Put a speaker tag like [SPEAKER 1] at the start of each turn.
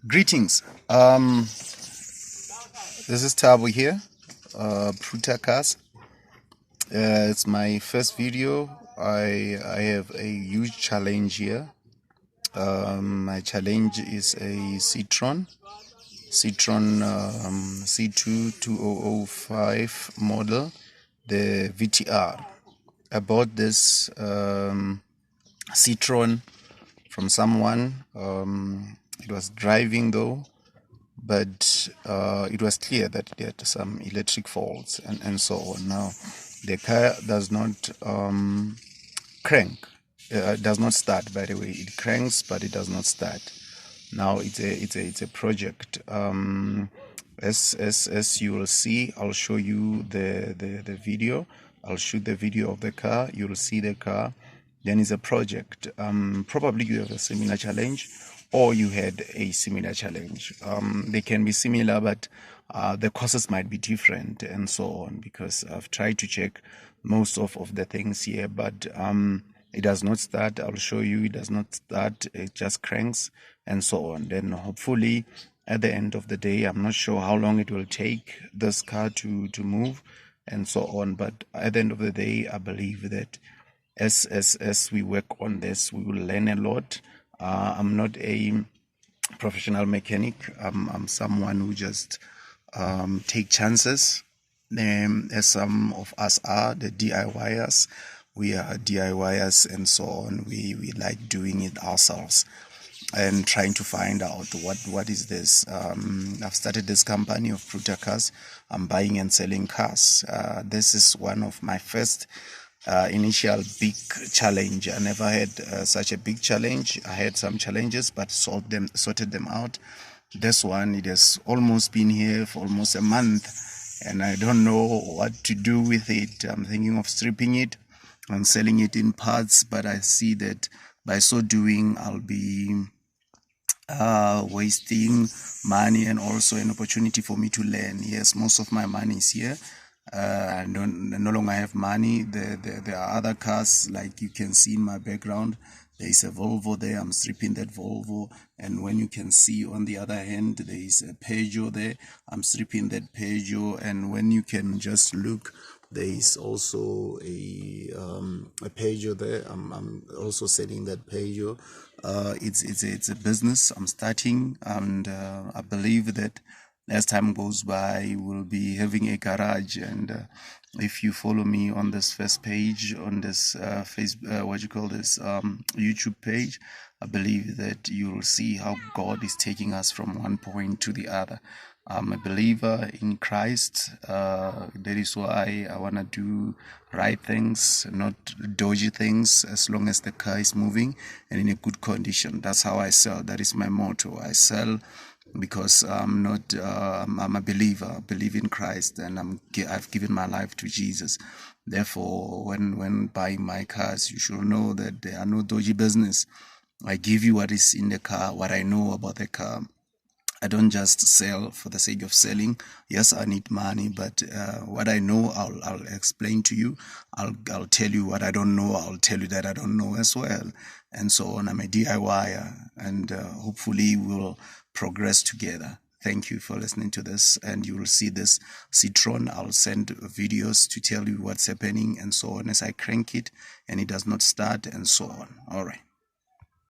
[SPEAKER 1] Greetings. This is Tabo here, Prutha cars. It's my first video. I have a huge challenge here. My challenge is a Citroen C2 2005 model, the VTR. I bought this Citroen from someone. It was driving though, but it was clear that there had some electric faults and so on. Now, the car does not crank, does not start. By the way, it cranks, but it does not start. Now, it's a project. As you will see, I'll show you the video. I'll shoot the video of the car. You'll see the car. Then it's a project. Probably you have a similar challenge, or you had a similar challenge. They can be similar, but the causes might be different and so on, because I've tried to check most of the things here, but it does not start. I'll show you it does not start. It just cranks and so on. Then hopefully at the end of the day, I'm not sure how long it will take this car to move and so on, but at the end of the day, I believe that as we work on this, we will learn a lot. I'm not a professional mechanic. I'm someone who just take chances, as some of us are, the DIYers. We are DIYers and so on. We like doing it ourselves and trying to find out what is this. I've started this company of Prutha cars. I'm buying and selling cars. This is one of my first initial big challenge. I never had such a big challenge. I had some challenges, but sorted them out. This one, it has almost been here for almost a month, and I don't know what to do with it. I'm thinking of stripping it and selling it in parts, but I see that by so doing, I'll be wasting money and also an opportunity for me to learn. Yes, most of my money is here. I no longer have money. There are other cars, like you can see in my background. There is a Volvo there. I'm stripping that Volvo, and when you can see on the other hand, there is a Peugeot there. I'm stripping that Peugeot, and when you can just look, there is also a Peugeot there. I'm also selling that Peugeot. It's a business I'm starting, and I believe that as time goes by, we'll be having a garage. And if you follow me on this first page, on this YouTube page, I believe that you'll see how God is taking us from one point to the other. I'm a believer in Christ. That is why I want to do right things, not dodgy things, as long as the car is moving and in a good condition. That's how I sell. That is my motto. I sell because I'm not. I'm a believer. I believe in Christ, and I've given my life to Jesus. Therefore, when buying my cars, you should know that there are no dodgy business. I give you what is in the car, what I know about the car. I don't just sell for the sake of selling. Yes, I need money, but what I know, I'll explain to you. I'll tell you what I don't know. I'll tell you that I don't know as well, and so on. I'm a DIYer, and hopefully we'll progress together. Thank you for listening to this, and you will see this Citroen. I'll send videos to tell you what's happening and so on as I crank it and it does not start and so on. All right.